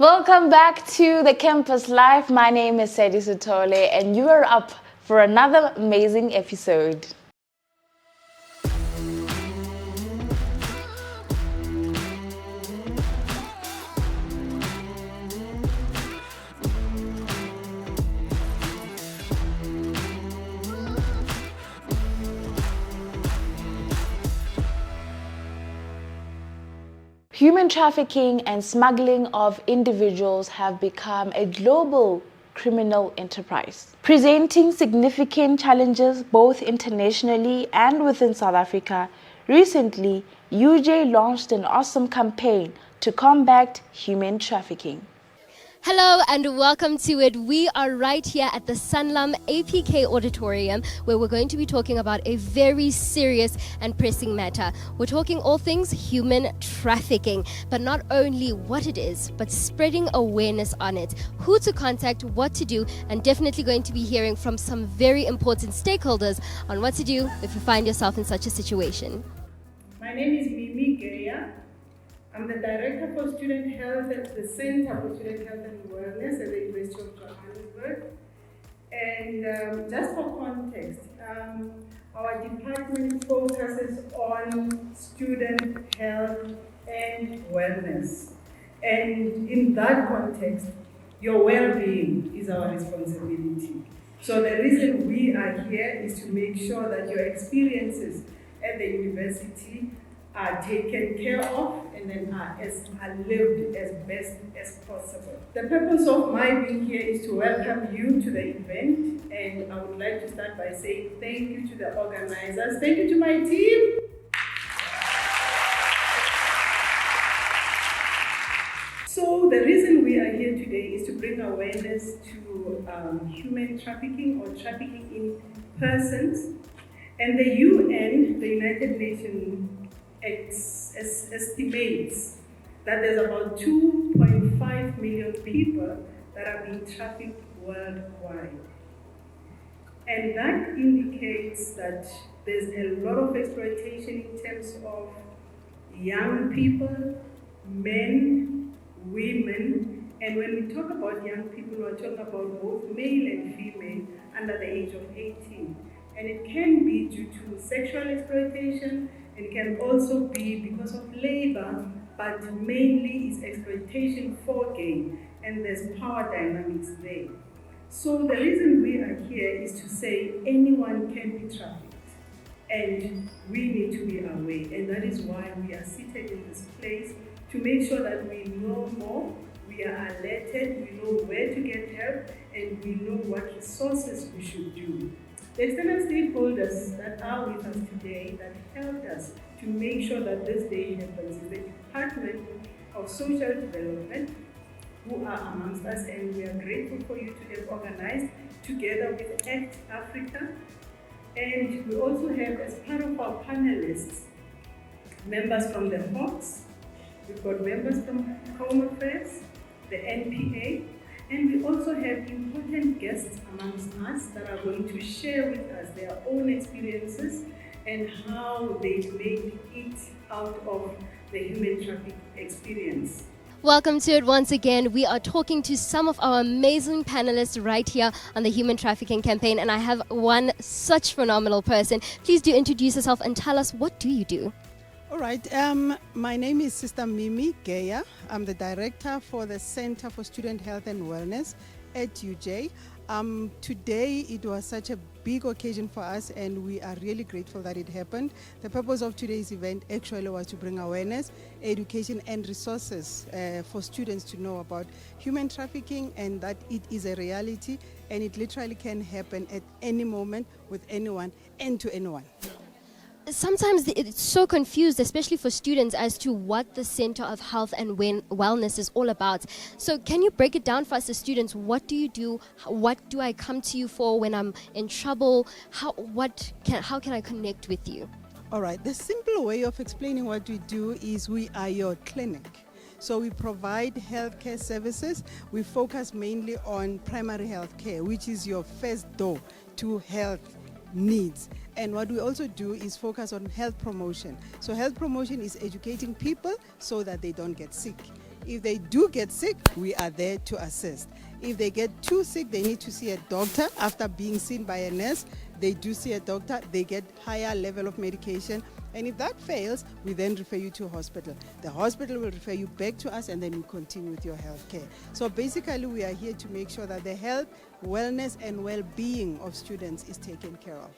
Welcome back to the Campus Life. My name is Sadie Sutole and you are up for another amazing episode. Human trafficking and smuggling of individuals have become a global criminal enterprise, presenting significant challenges both internationally and within South Africa. Recently, UJ launched an awesome campaign to combat human trafficking. Hello and welcome to it. We are right here at the Sanlam APK Auditorium where we're going to be talking about a very serious and pressing matter. We're talking all things human trafficking, but not only what it is, but spreading awareness on it, who to contact, what to do, and definitely going to be hearing from some very important stakeholders on what to do if you find yourself in such a situation. My name is Mimi Geya. I'm the Director for Student Health at the Center for Student Health and Wellness at the University of Johannesburg. And just for context, our department focuses on student health and wellness. And in that context, your well-being is our responsibility. So the reason we are here is to make sure that your experiences at the university are taken care of and then are lived as best as possible. The purpose of my being here is to welcome you to the event, and I would like to start by saying thank you to the organizers. Thank you to my team. So the reason we are here today is to bring awareness to human trafficking or trafficking in persons. And the UN, the United Nations, estimates that there's about 2.5 million people that are being trafficked worldwide. And that indicates that there's a lot of exploitation in terms of young people, men, women, and when we talk about young people, we're talking about both male and female under the age of 18. And it can be due to sexual exploitation. It can also be because of labor, but mainly it's exploitation for gain, and there's power dynamics there. So the reason we are here is to say anyone can be trafficked, and we need to be aware, and that is why we are seated in this place, to make sure that we know more, we are alerted, we know where to get help, and we know what resources we should do. The external stakeholders that are with us today that helped us to make sure that this day happens is the Department of Social Development, who are amongst us, and we are grateful for you to have organized together with ACT Africa. And we also have, as part of our panelists, members from the Hawks, we've got members from Home Affairs, the NPA, and we also have important guests amongst us that are going to share with us their own experiences and how they made it out of the human trafficking experience. Welcome to it once again. We are talking to some of our amazing panelists right here on the Human Trafficking Campaign, and I have one such phenomenal person. Please do introduce yourself and tell us, what do you do? All right, my name is Sister Mimi Geya. I'm the Director for the Center for Student Health and Wellness at UJ. Today it was such a big occasion for us and we are really grateful that it happened. The purpose of today's event actually was to bring awareness, education and resources for students to know about human trafficking and that it is a reality and it literally can happen at any moment with anyone and to anyone. Sometimes it's so confused, especially for students, as to what the Center of Health and Wellness is all about. So can you break it down for us as students? What do you do? What do I come to you for when I'm in trouble? How can I connect with you? All right, the simple way of explaining what we do is we are your clinic. So we provide healthcare services. We focus mainly on primary health care, which is your first door to health needs. And what we also do is focus on health promotion. So health promotion is educating people so that they don't get sick. If they do get sick, we are there to assist. If they get too sick, they need to see a doctor. After being seen by a nurse, they do see a doctor, they get higher level of medication. And if that fails, we then refer you to a hospital. The hospital will refer you back to us, and then we continue with your health care. So basically, we are here to make sure that the health, wellness, and well-being of students is taken care of.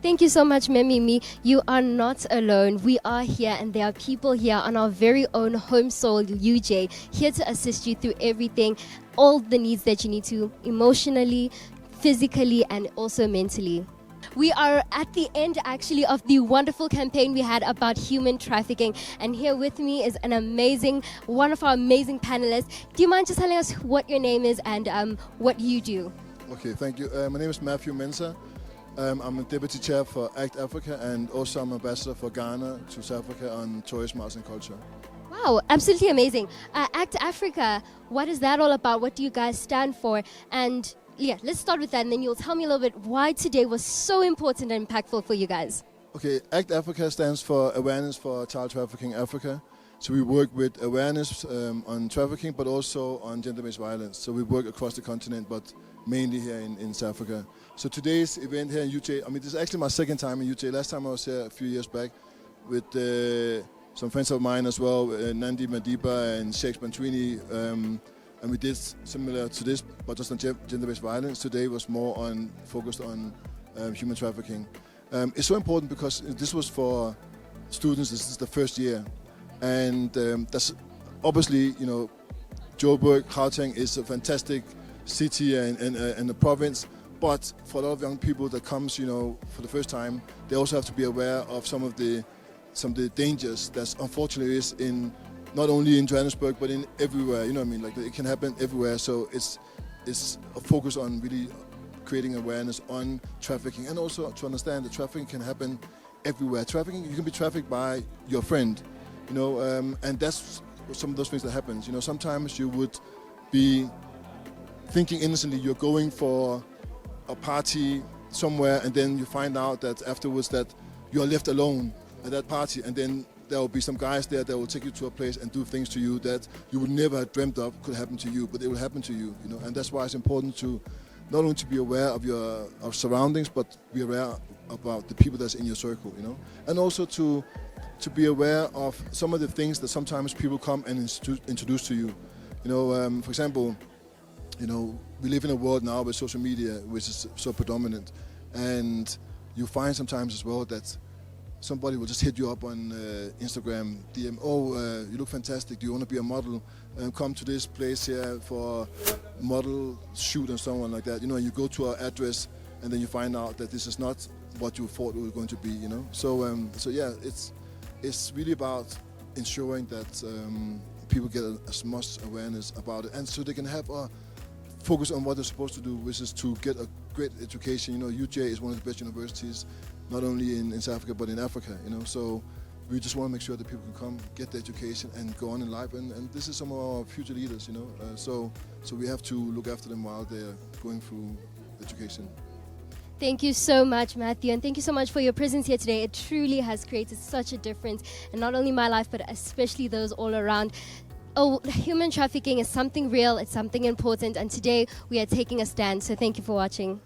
Thank you so much, Memimi. You are not alone. We are here, and there are people here on our very own home soil, UJ, here to assist you through everything, all the needs that you need to emotionally, physically, and also mentally. We are at the end actually of the wonderful campaign we had about human trafficking, and here with me is one of our amazing panelists. Do you mind just telling us what your name is and what you do? Okay, thank you. My name is Matthew Mensah. I'm a deputy chair for ACT Africa, and also I'm ambassador for Ghana to South Africa on tourism, arts and culture. Wow, absolutely amazing. ACT Africa, what is that all about? What do you guys stand for? And yeah, let's start with that, and then you'll tell me a little bit why today was so important and impactful for you guys. Okay, ACT Africa stands for Awareness for Child Trafficking Africa. So we work with awareness on trafficking, but also on gender-based violence. So we work across the continent, but mainly here in South Africa. So today's event here in UJ, this is actually my second time in UJ. Last time I was here a few years back with some friends of mine as well, Nandi Madiba and Sheikh Bantwini, and we did similar to this, but just on gender-based violence. Today was more focused on human trafficking. It's so important because this was for students. This is the first year, and that's obviously, Joburg, Gauteng is a fantastic city and a province. But for a lot of young people that comes, for the first time, they also have to be aware of some of the dangers that unfortunately is in not only in Johannesburg but in everywhere. Like it can happen everywhere. So it's a focus on really creating awareness on trafficking, and also to understand that trafficking can happen everywhere. Trafficking, you can be trafficked by your friend, and that's some of those things that happens. Sometimes you would be thinking innocently you're going for a party somewhere, and then you find out that afterwards that you're left alone at that party, and then there will be some guys there that will take you to a place and do things to you that you would never have dreamt of could happen to you, but it will happen to you, and that's why it's important to not only to be aware of your surroundings, but be aware about the people that's in your circle, and also to be aware of some of the things that sometimes people come and introduce to you. For example, we live in a world now with social media, which is so predominant, and you find sometimes as well that somebody will just hit you up on Instagram, DM, you look fantastic, do you want to be a model? Come to this place here for model shoot and someone like that. You go to our address, and then you find out that this is not what you thought it was going to be, So yeah, it's really about ensuring that people get as much awareness about it, and so they can have a focus on what they're supposed to do, which is to get a great education. UJ is one of the best universities, not only in South Africa, but in Africa, So we just want to make sure that people can come, get the education, and go on in life. And this is some of our future leaders, So we have to look after them while they're going through education. Thank you so much, Matthew, and thank you so much for your presence here today. It truly has created such a difference in not only my life, but especially those all around. Human trafficking is something real, it's something important, and today we are taking a stand. So thank you for watching.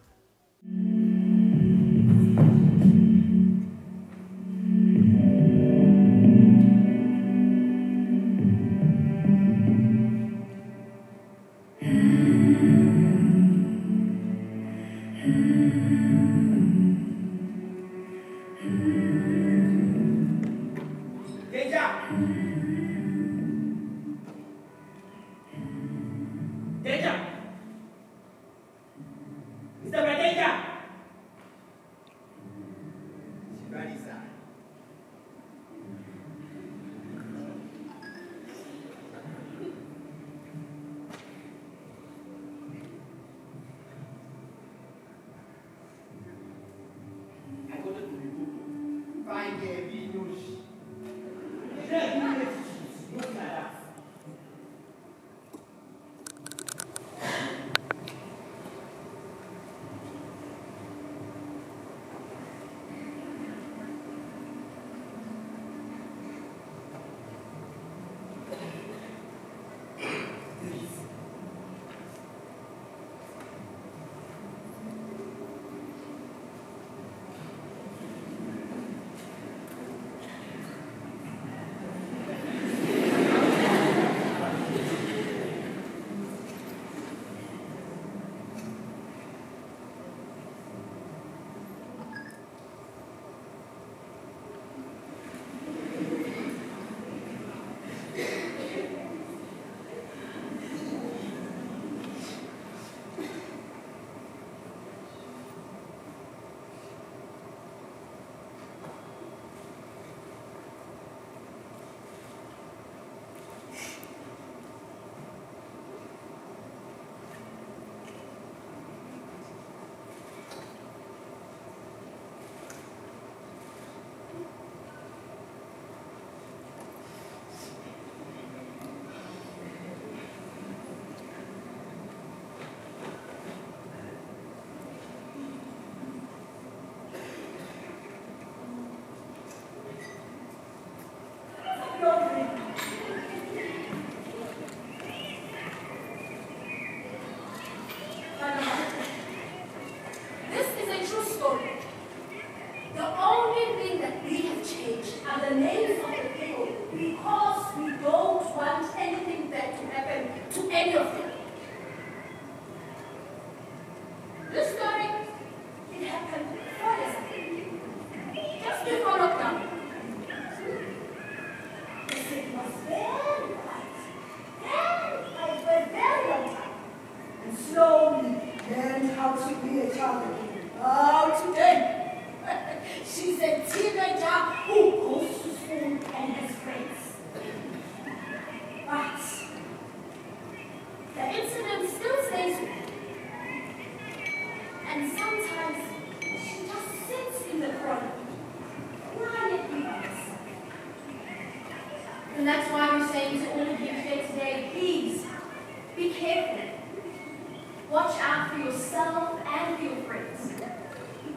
Watch out for yourself and for your friends.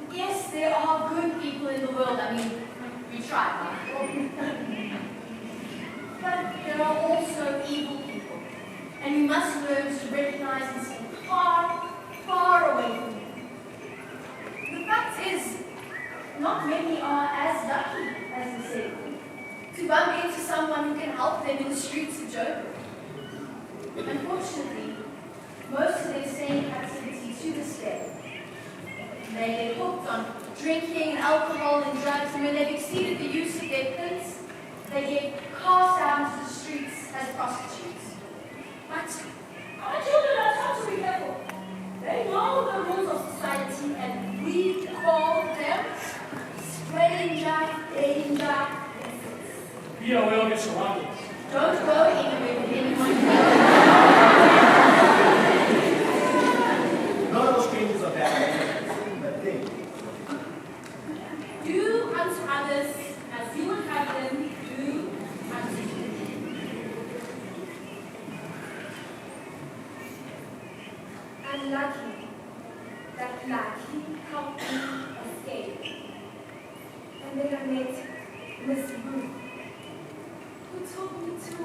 Yes, there are good people in the world. I mean, we try, right? But there are also evil people. And we must learn to recognize and stay far, far away from them. The fact is, not many are as lucky as they say, to bump into someone who can help them in the streets of Joburg. Unfortunately, most of them stay in captivity to this day. They get hooked on drinking and alcohol and drugs, and when they've exceeded the use of their pins, they get cast out into the streets as prostitutes. But our children are taught to be careful. They know the rules of society, and we call them stranger danger. Be aware of your surroundings. Don't go anywhere with anyone. None of those strangers are bad, but they. Do unto others as you would have them do unto you. I'm lucky that lucky helped me escape. And then I met Miss Ruth, who took me to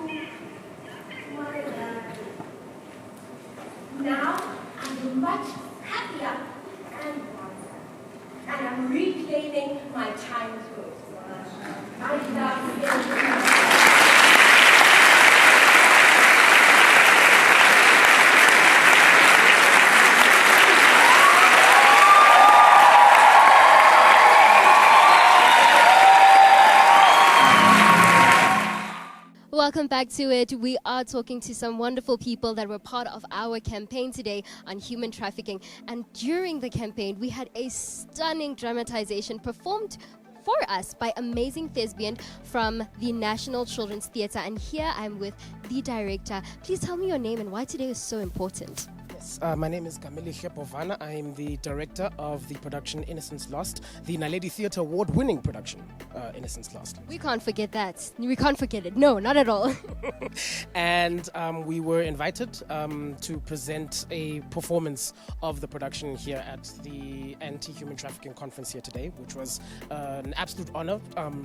my lab. Now I'm much happier and wiser, and I'm reclaiming my childhood. I love everything. Welcome back to it. We are talking to some wonderful people that were part of our campaign today on human trafficking. And during the campaign, we had a stunning dramatization performed for us by amazing thespian from the National Children's Theatre. And here I'm with the director. Please tell me your name and why today is so important. Yes, my name is Kamili Shepovana. I am the director of the production Innocence Lost, the Naledi Theatre award-winning production Innocence Lost. We can't forget that. We can't forget it. No, not at all. And we were invited to present a performance of the production here at the Anti-Human Trafficking Conference here today, which was an absolute honor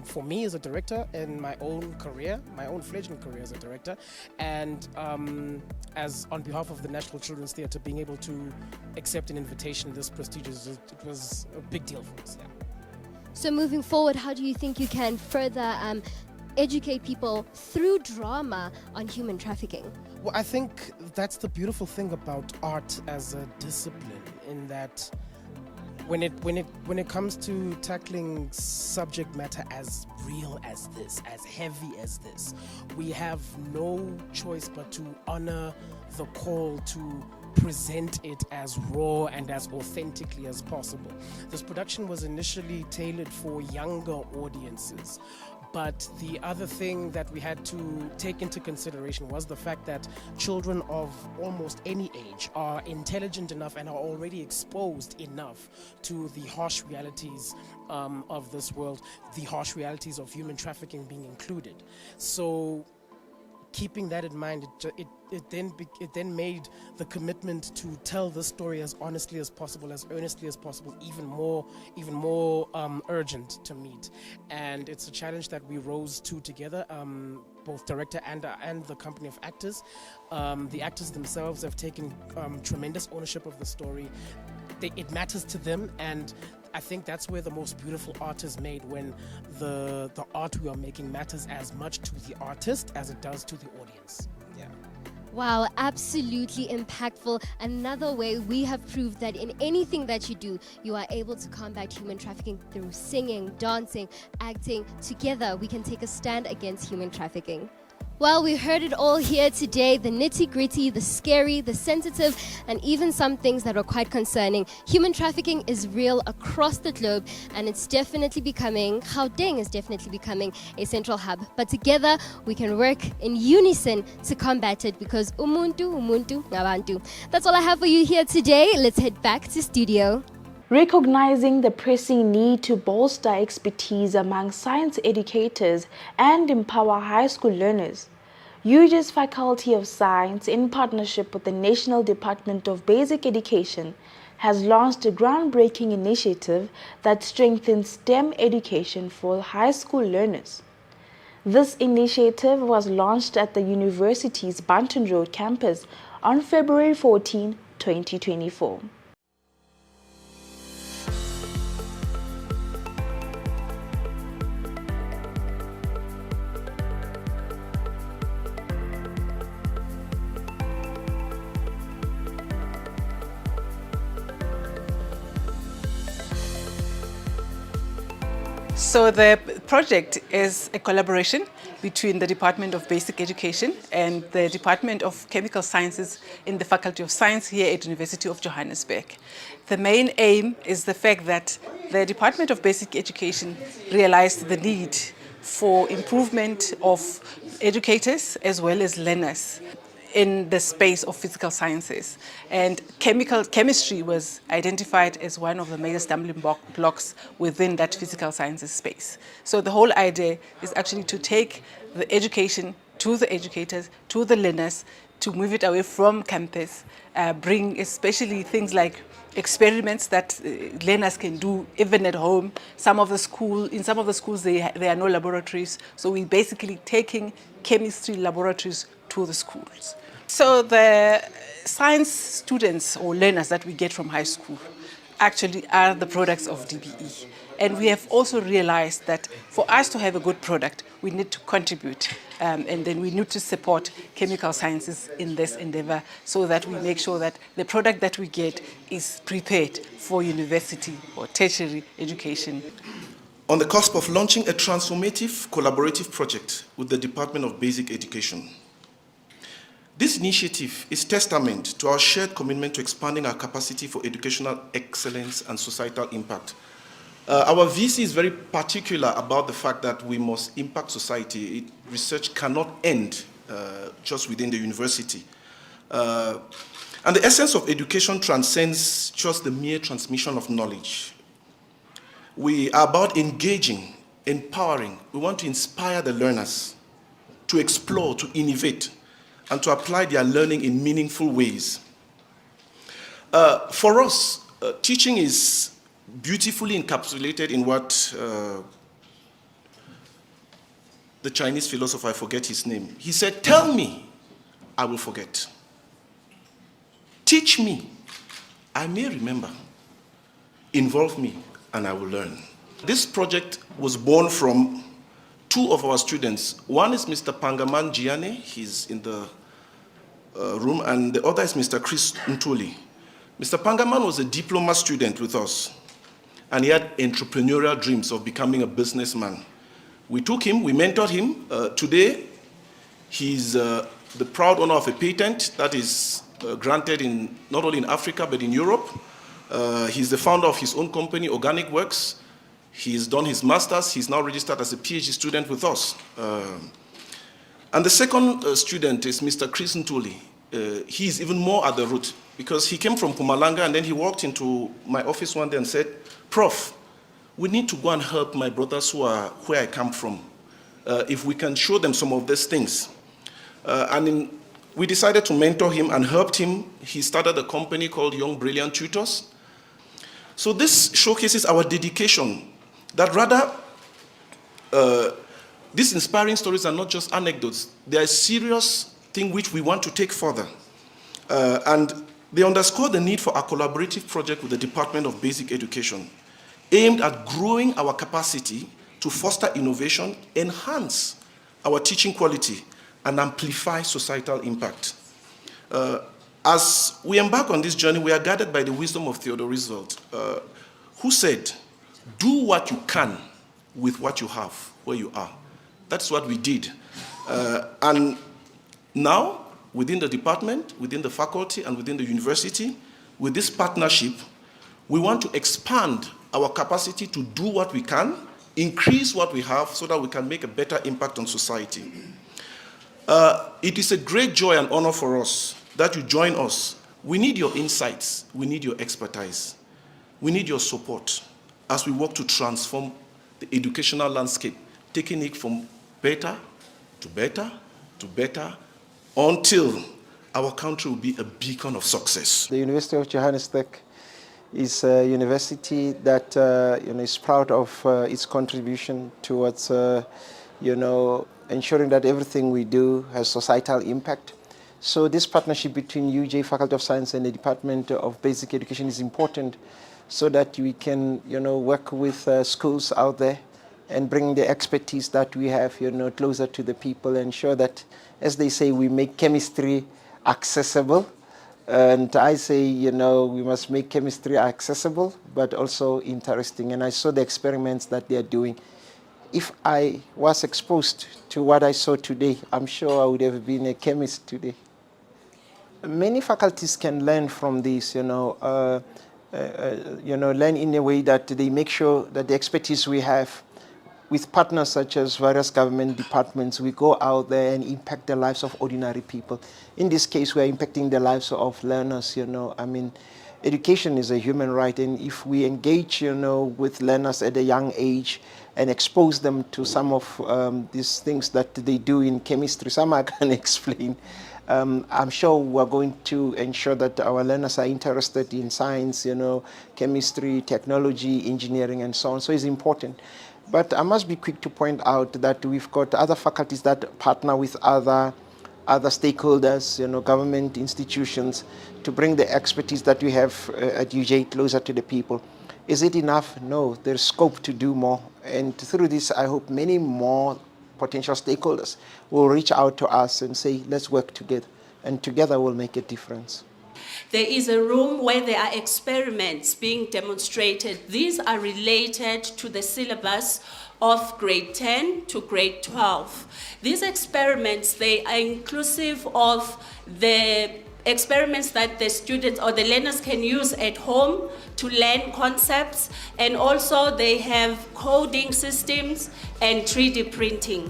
for me as a director in my own career, my own fledgling career as a director, and as on behalf of the National Children's Theatre, being able to accept an invitation this prestigious, it was a big deal for us. Yeah. So moving forward, how do you think you can further educate people through drama on human trafficking? Well, I think that's the beautiful thing about art as a discipline, in that when it comes to tackling subject matter as real as this, as heavy as this, we have no choice but to honor the call to present it as raw and as authentically as possible. This production was initially tailored for younger audiences, but the other thing that we had to take into consideration was the fact that children of almost any age are intelligent enough and are already exposed enough to the harsh realities of this world, the harsh realities of human trafficking being included. So keeping that in mind, it then made the commitment to tell this story as honestly as possible, as earnestly as possible, even more urgent to meet. And it's a challenge that we rose to together, both director and the company of actors. The actors themselves have taken tremendous ownership of the story. It matters to them, and I think that's where the most beautiful art is made, when the art we are making matters as much to the artist as it does to the audience. Yeah. Wow, absolutely impactful. Another way we have proved that in anything that you do, you are able to combat human trafficking through singing, dancing, acting. Together, we can take a stand against human trafficking. Well, we heard it all here today, the nitty-gritty, the scary, the sensitive, and even some things that are quite concerning. Human trafficking is real across the globe, and it's definitely becoming, Gauteng is definitely becoming a central hub. But together, we can work in unison to combat it, because umuntu ngabantu. That's all I have for you here today. Let's head back to studio. Recognizing the pressing need to bolster expertise among science educators and empower high school learners, UJ's Faculty of Science, in partnership with the National Department of Basic Education, has launched a groundbreaking initiative that strengthens STEM education for high school learners. This initiative was launched at the university's Banton Road campus on February 14, 2024. So the project is a collaboration between the Department of Basic Education and the Department of Chemical Sciences in the Faculty of Science here at University of Johannesburg. The main aim is the fact that the Department of Basic Education realized the need for improvement of educators as well as learners in the space of physical sciences. And chemistry was identified as one of the major stumbling blocks within that physical sciences space. So the whole idea is actually to take the education to the educators, to the learners, to move it away from campus, bring especially things like experiments that learners can do even at home. In some of the schools, there are no laboratories. So we're basically taking chemistry laboratories to the schools. So the science students or learners that we get from high school actually are the products of DBE. And we have also realized that for us to have a good product, we need to contribute and then we need to support chemical sciences in this endeavor so that we make sure that the product that we get is prepared for university or tertiary education. On the cusp of launching a transformative collaborative project with the Department of Basic Education. This initiative is testament to our shared commitment to expanding our capacity for educational excellence and societal impact. Our VC is very particular about the fact that we must impact society. Research cannot end just within the university. And the essence of education transcends just the mere transmission of knowledge. We are about engaging, empowering. We want to inspire the learners to explore, to innovate, and to apply their learning in meaningful ways. For us, teaching is beautifully encapsulated in what the Chinese philosopher, I forget his name, he said, "Tell me, I will forget. Teach me, I may remember. Involve me, and I will learn." This project was born from two of our students. One is Mr. Pangaman Giane, he's in the room, and the other is Mr. Chris Ntuli. Mr. Pangaman was a diploma student with us, and he had entrepreneurial dreams of becoming a businessman. We took him, we mentored him. Today, he's the proud owner of a patent that is granted not only in Africa, but in Europe. He's the founder of his own company, Organic Works. He's done his master's. He's now registered as a PhD student with us. And the second student is Mr. Chris Ntuli. He's even more at the root because he came from Pumalanga and then he walked into my office one day and said, "Prof, we need to go and help my brothers who are where I come from. If we can show them some of these things." We decided to mentor him and helped him. He started a company called Young Brilliant Tutors. So this showcases our dedication that rather, these inspiring stories are not just anecdotes. They are a serious thing which we want to take further. And they underscore the need for a collaborative project with the Department of Basic Education, aimed at growing our capacity to foster innovation, enhance our teaching quality, and amplify societal impact. As we embark on this journey, we are guided by the wisdom of Theodore Roosevelt, who said, "Do what you can with what you have, where you are." That's what we did. And now, within the department, within the faculty, and within the university, with this partnership, we want to expand our capacity to do what we can, increase what we have, so that we can make a better impact on society. It is a great joy and honor for us that you join us. We need your insights. We need your expertise. We need your support as we work to transform the educational landscape, taking it from better to better to better until our country will be a beacon of success. The University of Johannesburg is a university that is proud of its contribution towards ensuring that everything we do has societal impact. So this partnership between UJ Faculty of Science and the Department of Basic Education is important so that we can work with schools out there and bring the expertise that we have closer to the people, and ensure that, as they say, we make chemistry accessible. And I say, we must make chemistry accessible, but also interesting. And I saw the experiments that they are doing. If I was exposed to what I saw today, I'm sure I would have been a chemist today. Many faculties can learn from this, learn in a way that they make sure that the expertise we have with partners such as various government departments, we go out there and impact the lives of ordinary people. In this case, we are impacting the lives of learners, Education is a human right, and if we engage, with learners at a young age and expose them to some of these things that they do in chemistry, some I can explain, I'm sure we're going to ensure that our learners are interested in science, chemistry, technology, engineering, and so on. So it's important. But I must be quick to point out that we've got other faculties that partner with other stakeholders, government institutions, to bring the expertise that we have at UJ closer to the people. Is it enough? No, there's scope to do more. And through this, I hope many more potential stakeholders will reach out to us and say, let's work together, and together we'll make a difference. There is a room where there are experiments being demonstrated. These are related to the syllabus of grade 10 to grade 12. These experiments, they are inclusive of the experiments that the students or the learners can use at home to learn concepts, and also they have coding systems and 3D printing.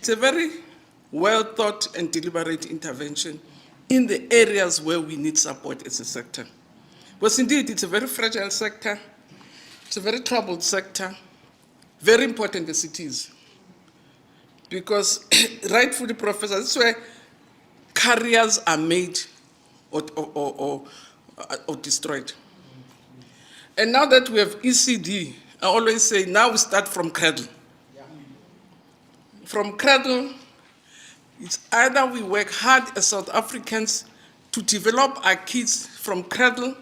It's a very well thought and deliberate intervention in the areas where we need support as a sector. Because indeed, it's a very fragile sector, it's a very troubled sector, very important as it is. Because rightfully, Professor, this is where careers are made or destroyed. And now that we have ECD, I always say now we start from cradle. From cradle, it's either we work hard as South Africans to develop our kids from cradle,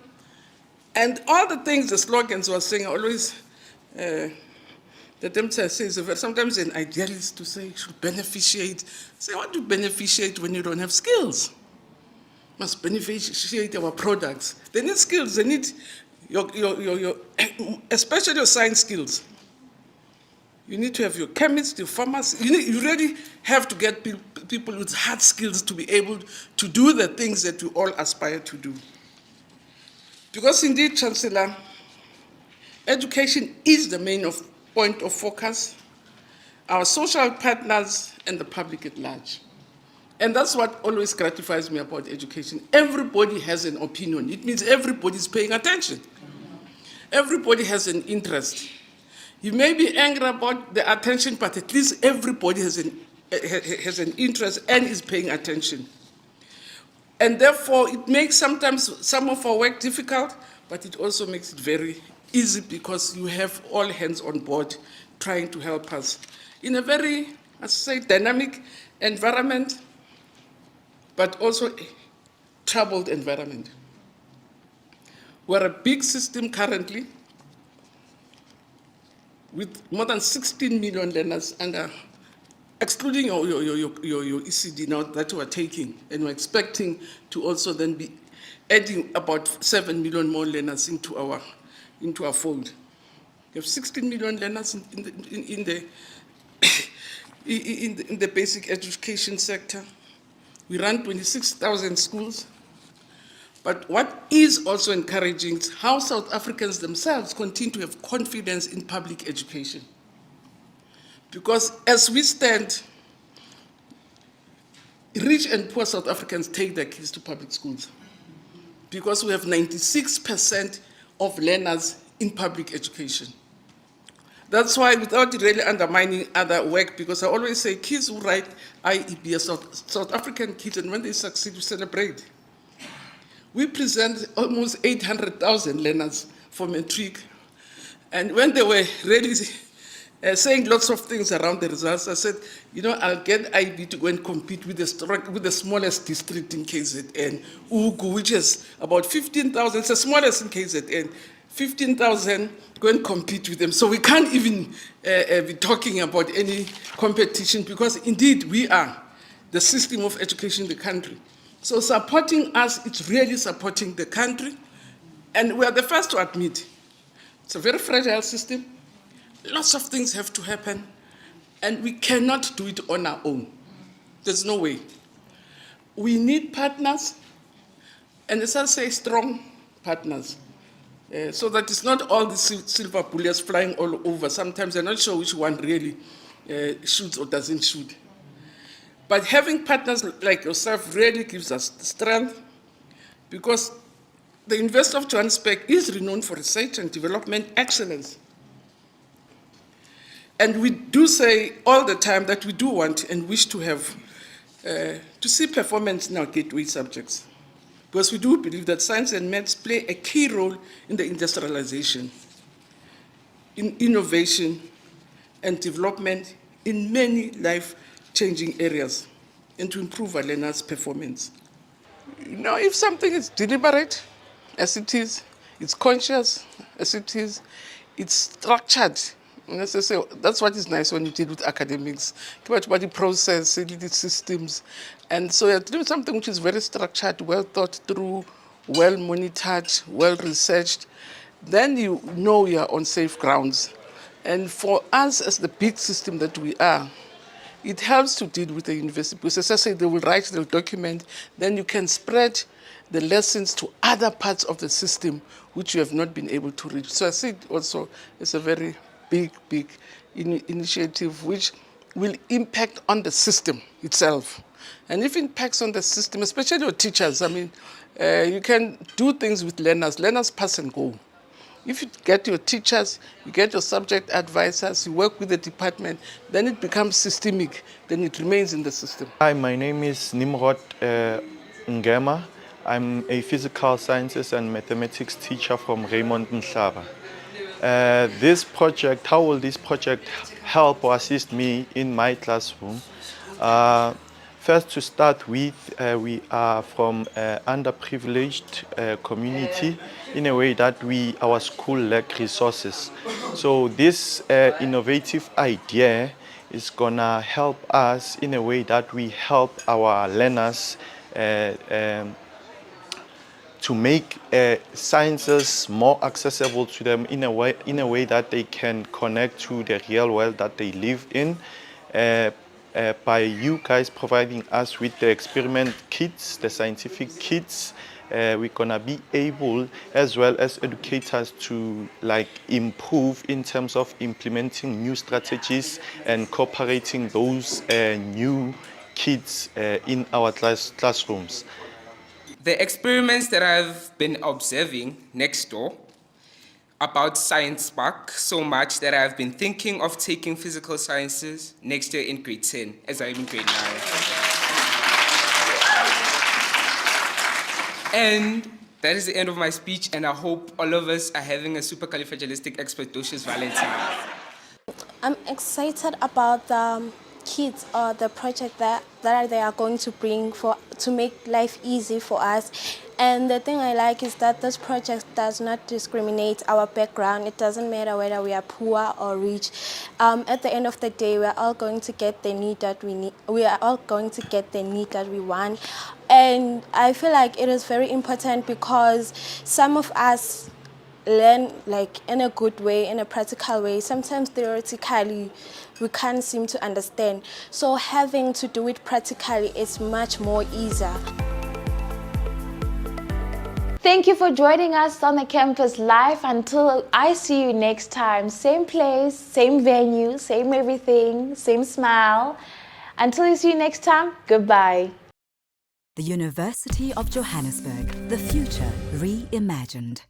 and all the things the slogans were saying, always, the Demta says, sometimes an idealist to say, should beneficiate. Say, what do beneficiate when you don't have skills? Must beneficiate our products. They need skills, they need your especially your science skills. You need to have your chemists, your pharmacists. You really have to get people with hard skills to be able to do the things that we all aspire to do. Because indeed, Chancellor, education is the main point of focus, our social partners and the public at large. And that's what always gratifies me about education. Everybody has an opinion. It means everybody's paying attention. Everybody has an interest. You may be angry about the attention, but at least everybody has an interest and is paying attention. And therefore, it makes sometimes some of our work difficult, but it also makes it very easy because you have all hands on board trying to help us in a very, as I say, dynamic environment, but also a troubled environment. We're a big system currently with more than 16 million learners under, excluding your ECD now that we're taking, and we're expecting to also then be adding about 7 million more learners into our fold. We have 16 million learners in the basic education sector. We run 26,000 schools. But what is also encouraging is how South Africans themselves continue to have confidence in public education. Because as we stand, rich and poor South Africans take their kids to public schools. Because we have 96% of learners in public education. That's why, without really undermining other work, because I always say kids who write IEB are South African kids, and when they succeed, we celebrate. We present almost 800,000 learners for matric. And when they were really saying lots of things around the results, I said, I'll get IB to go and compete with the smallest district in KZN, Ugu, which is about 15,000. It's the smallest in KZN. 15,000, go and compete with them. So we can't even be talking about any competition because indeed we are the system of education in the country. So supporting us, it's really supporting the country. And we are the first to admit, it's a very fragile system. Lots of things have to happen. And we cannot do it on our own. There's no way. We need partners, and as I say, strong partners. So that it's not all the silver bullets flying all over. Sometimes they're not sure which one really shoots or doesn't shoot. But having partners like yourself really gives us the strength because the University of Johannesburg is renowned for research and development excellence. And we do say all the time that we do want and wish to have, to see performance in our gateway subjects. Because we do believe that science and maths play a key role in the industrialization, in innovation and development in many life-changing areas, and to improve our learners' performance. If something is deliberate, as it is, it's conscious, as it is, it's structured. And as I say, that's what is nice when you deal with academics. About the process, the systems. And so you're doing something which is very structured, well thought through, well monitored, well researched. Then you know you're on safe grounds. And for us as the big system that we are, it helps to deal with the university. Because as I say, they will write the document, then you can spread the lessons to other parts of the system which you have not been able to reach. So I see it also as a very big initiative which will impact on the system itself. And if it impacts on the system, especially your teachers, you can do things with learners. Learners pass and go. If you get your teachers, you get your subject advisors, you work with the department, then it becomes systemic, then it remains in the system. Hi, my name is Nimrod Ngema. I'm a physical sciences and mathematics teacher from Raymond Mhlaba. This project, how will this project help or assist me in my classroom? First, to start with, we are from an underprivileged community in a way that our school lack resources. So this innovative idea is gonna help us in a way that we help our learners to make sciences more accessible to them in a way that they can connect to the real world that they live in. By you guys providing us with the experiment kits, the scientific kits, we're gonna be able, as well as educators, to improve in terms of implementing new strategies and cooperating those new kids in our classrooms. The experiments that I've been observing next door about Science Spark so much that I've been thinking of taking physical sciences next year in grade 10, as I'm in grade 9. And that is the end of my speech, and I hope all of us are having a supercalifragilisticexpialidocious Valentine. I'm excited about the kids or the project that they are going to bring to make life easy for us. And the thing I like is that this project does not discriminate our background. It doesn't matter whether we are poor or rich. At the end of the day, we are all going to get the need that we need. We are all going to get the need that we want. And I feel like it is very important because some of us learn in a good way, in a practical way. Sometimes theoretically we can't seem to understand. So having to do it practically is much more easier. Thank you for joining us on the campus live. Until I see you next time, same place, same venue, same everything, same smile. Until I see you next time, goodbye. The University of Johannesburg, the future reimagined.